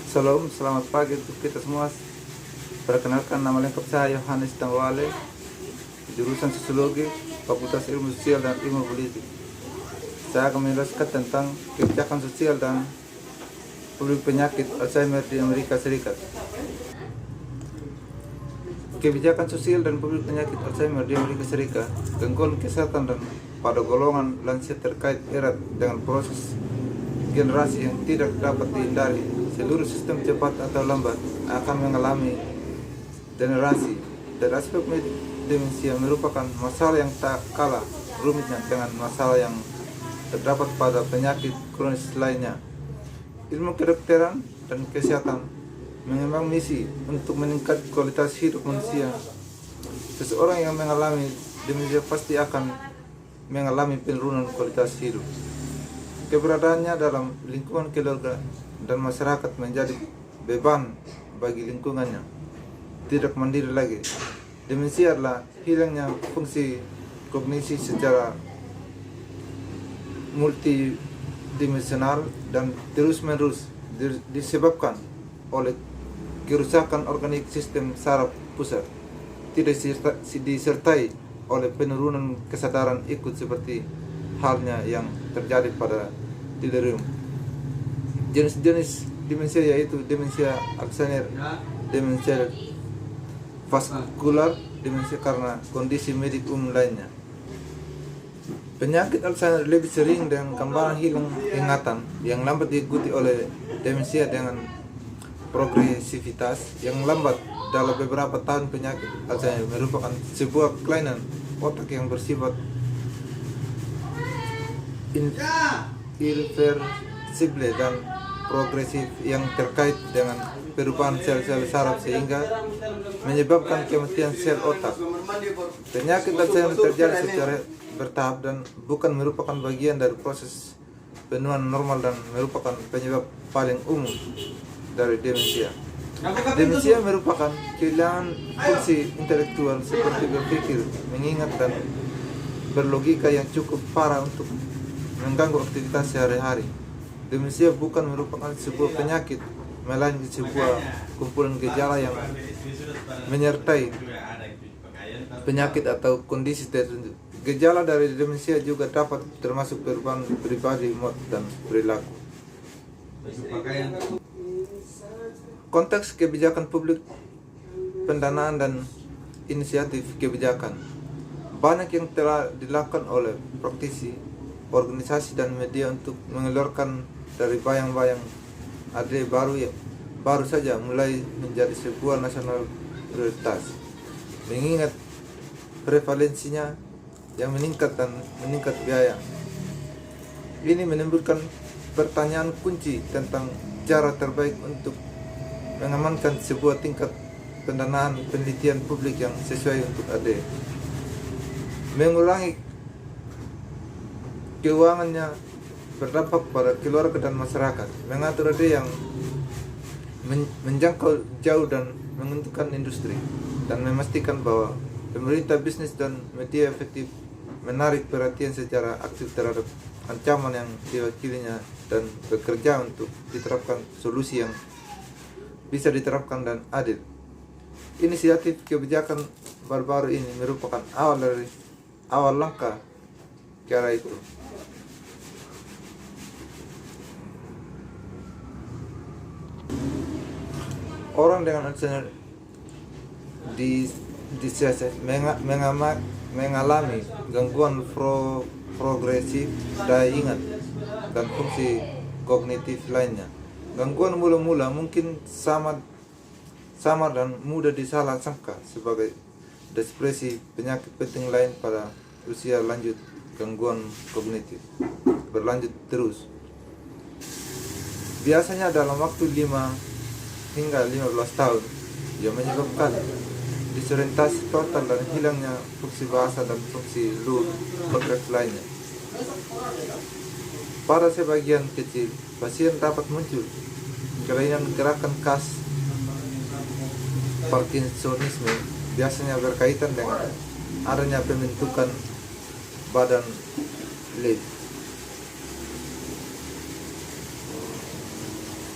Shalom, selamat pagi untuk kita semua. Perkenalkan, nama lengkap saya Yohanes Tangwale, jurusan Sosiologi, Fakultas Ilmu Sosial dan Ilmu Politik. Saya akan menjelaskan tentang kebijakan sosial dan publik penyakit Alzheimer di Amerika Serikat. Kebijakan sosial dan publik penyakit Alzheimer di Amerika Serikat, gangguan kesehatan dan pada golongan lansia terkait erat dengan proses generasi yang tidak dapat dihindari. Seluruh sistem cepat atau lambat akan mengalami degenerasi, dan aspek demensia merupakan masalah yang tak kalah rumitnya dengan masalah yang terdapat pada penyakit kronis lainnya. Ilmu kedokteran dan kesehatan mengembang misi untuk meningkat kualitas hidup manusia. Seseorang yang mengalami demensia pasti akan mengalami penurunan kualitas hidup. Keberadaannya dalam lingkungan keluarga dan masyarakat menjadi beban bagi lingkungannya. Tidak mandiri lagi. Demensia adalah hilangnya fungsi kognisi secara multidimensional dan terus-menerus disebabkan oleh kerusakan organik sistem saraf pusat. Tidak disertai oleh penurunan kesadaran ikut seperti halnya yang terjadi pada delirium. Jenis-jenis demensia yaitu demensia Alzheimer, demensia vaskular, demensia karena kondisi medik umum lainnya. Penyakit Alzheimer lebih sering dengan gambaran hilang ingatan yang lambat diikuti oleh demensia dengan progresivitas yang lambat. Dalam beberapa tahun, penyakit Alzheimer merupakan sebuah kelainan otak yang bersifat irreversible dan progresif yang terkait dengan perubahan sel-sel saraf sehingga menyebabkan kematian sel otak. Penyakit Alzheimer terjadi secara bertahap dan bukan merupakan bagian dari proses penuaan normal dan merupakan penyebab paling umum dari demensia. Demensia merupakan kehilangan fungsi intelektual seperti berpikir, mengingat dan berlogika yang cukup parah untuk mengganggu aktivitas sehari-hari. Demensia bukan merupakan sebuah penyakit, melainkan sebuah kumpulan gejala yang menyertai penyakit atau kondisi tertentu. Gejala dari demensia juga dapat termasuk perubahan pribadi, mood, dan perilaku. Konteks kebijakan publik, pendanaan, dan inisiatif kebijakan. Banyak yang telah dilakukan oleh praktisi, organisasi, dan media untuk mengeluarkan dari bayang-bayang AD baru saja mulai menjadi sebuah nasional prioritas. Mengingat prevalensinya yang meningkat dan meningkat biaya, ini menimbulkan pertanyaan kunci tentang cara terbaik untuk mengamankan sebuah tingkat pendanaan penelitian publik yang sesuai untuk AD. Mengurangi keuangannya berdampak pada keluarga dan masyarakat. Mengatur AD yang menjangkau jauh dan menguntungkan industri, dan memastikan bahwa pemerintah, bisnis, dan media efektif menarik perhatian secara aktif terhadap ancaman yang diwakilinya dan bekerja untuk diterapkan solusi yang bisa diterapkan dan adil. Inisiatif kebijakan baru-baru ini merupakan awal langkah ke arah itu. Orang dengan Alzheimer mengalami gangguan progresif daya ingat dan fungsi kognitif lainnya. Gangguan mula-mula mungkin samar dan mudah disalah sangka sebagai depresi. Penyakit penting lain pada usia lanjut, gangguan kognitif berlanjut terus, biasanya dalam waktu 5 hingga 15 tahun, yang menyebabkan disorientasi total dan hilangnya fungsi bahasa dan fungsi korteks lainnya. Pada sebagian kecil, pasien dapat muncul kelainan gerakan khas Parkinsonisme, biasanya berkaitan dengan adanya pembentukan badan lead.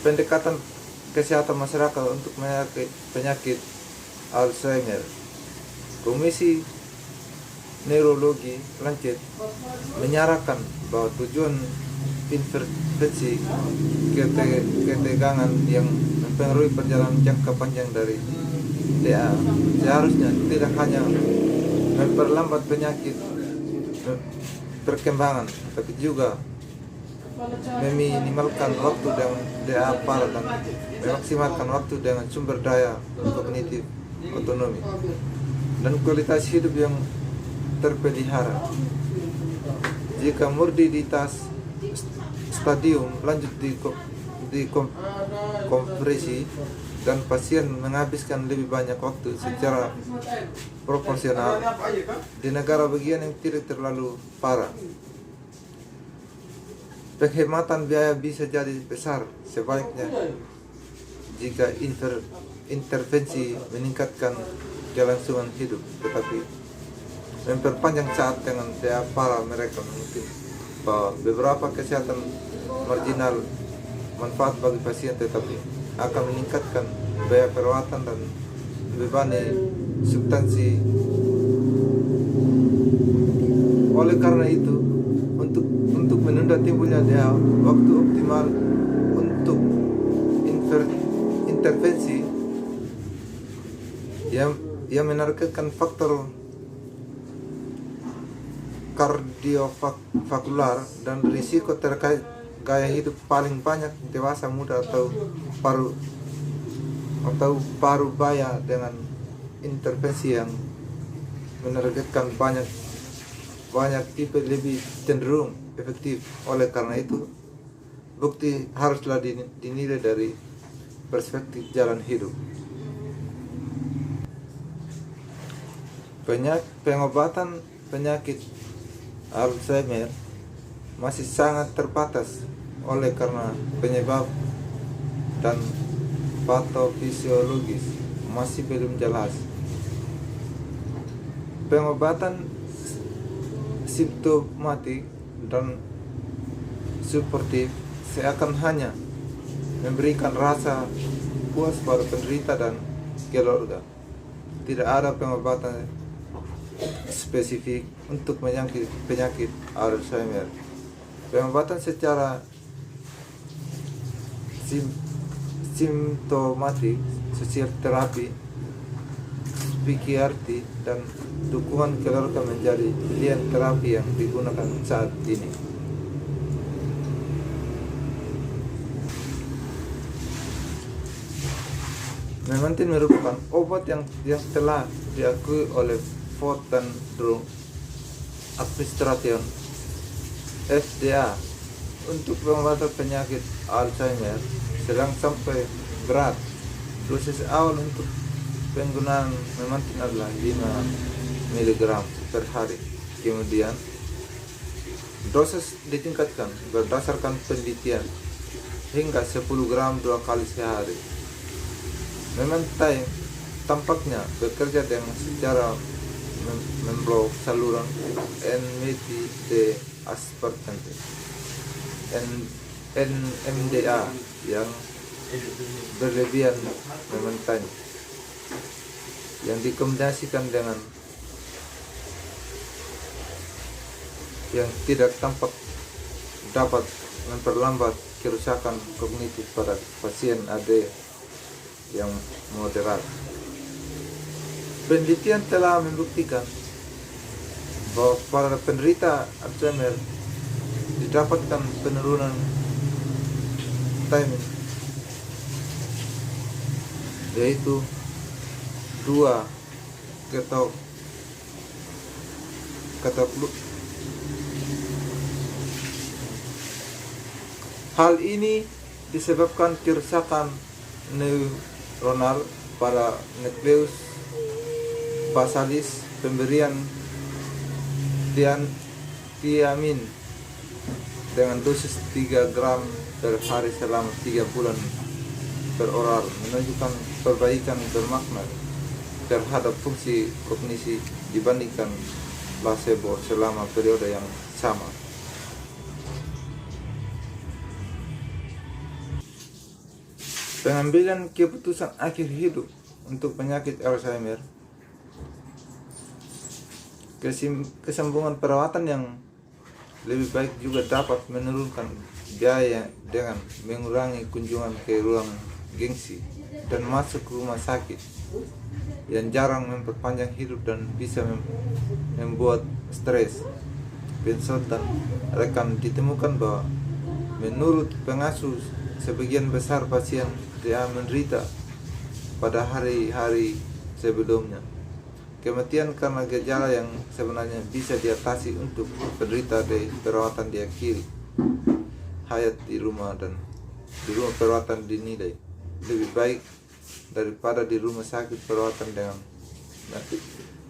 Pendekatan kesehatan masyarakat untuk penyakit Alzheimer. Komisi Neurologi Lancet menyarankan bahwa tujuan intervensi ketegangan yang mempengaruhi perjalanan jangka panjang dari DA seharusnya tidak hanya memperlambat penyakit perkembangan, tapi juga meminimalkan waktu dengan DA parah dan memaksimalkan waktu dengan sumber daya kognitif otonomi dan kualitas hidup yang terpelihara. Jika morbiditas stadium lanjut di kompresi dan pasien menghabiskan lebih banyak waktu secara proporsional di negara bagian yang tidak terlalu parah, penghematan biaya bisa jadi besar. Sebaliknya, jika intervensi meningkatkan kelangsungan hidup tetapi memperpanjang saat dengan DA parah, mereka mungkin bahwa beberapa kesehatan marginal manfaat bagi pasien tetapi akan meningkatkan biaya perawatan dan membebani substansi. Oleh karena itu, untuk menunda timbulnya DA, waktu optimal untuk intervensi yang menargetkan faktor kardiovaskular dan risiko terkait gaya hidup paling banyak dewasa muda atau paruh baya dengan intervensi yang menargetkan banyak tipe lebih cenderung efektif. Oleh karena itu, bukti haruslah dinilai dari perspektif jalan hidup. Pengobatan penyakit Alzheimer masih sangat terbatas oleh karena penyebab dan patofisiologis masih belum jelas. Pengobatan simptomatik dan suportif seakan hanya memberikan rasa puas pada penderita dan keluarga. Tidak ada pengobatan spesifik untuk penyakit Alzheimer. Pengobatan secara simptomatik, sosial terapi, psikiatri, dan dukungan keluarga menjadi pilihan terapi yang digunakan saat ini. Memantine merupakan obat yang telah diakui oleh Food and Drug Administration FDA untuk pengobatan penyakit Alzheimer sedang sampai berat. Dosis awal untuk penggunaan memantine adalah 5 mg per hari. Kemudian dosis ditingkatkan berdasarkan penelitian hingga 10 gram 2 kali sehari. Memantine tampaknya bekerja dengan secara memblok saluran NMDA aspartate NMDA yang berlebihan. Memantine yang dikombinasikan dengan yang tidak tampak dapat memperlambat kerusakan kognitif pada pasien AD yang moderat. Penelitian telah membuktikan bahwa pada penderita Alzheimer didapatkan penurunan timing, yaitu 2 ketok. Hal ini disebabkan kerusakan neuronal pada nukleus basalis. Pemberian tiamin dengan dosis 3 gram per hari selama 3 bulan per oral menunjukkan perbaikan bermakna terhadap fungsi kognisi dibandingkan placebo selama periode yang sama. Pengambilan keputusan akhir hidup untuk penyakit Alzheimer, kesembuhan perawatan yang lebih baik juga dapat menurunkan biaya dengan mengurangi kunjungan ke ruang gengsi dan masuk rumah sakit yang jarang memperpanjang hidup dan bisa membuat stres. Konsultan rekan ditemukan bahwa menurut pengasuh sebagian besar pasien yang menderita pada hari-hari sebelumnya kematian karena gejala yang sebenarnya bisa diatasi untuk penderita di perawatan diakhiri hayat di rumah, dan di rumah perawatan dinilai lebih baik daripada di rumah sakit. Perawatan dengan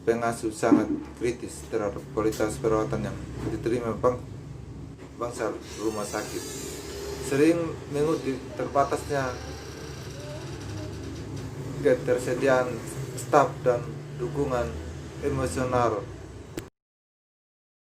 pengasuh sangat kritis terhadap kualitas perawatan yang diterima bangsa rumah sakit. Sering mengutip terbatasnya ketersediaan staf dan dukungan emosional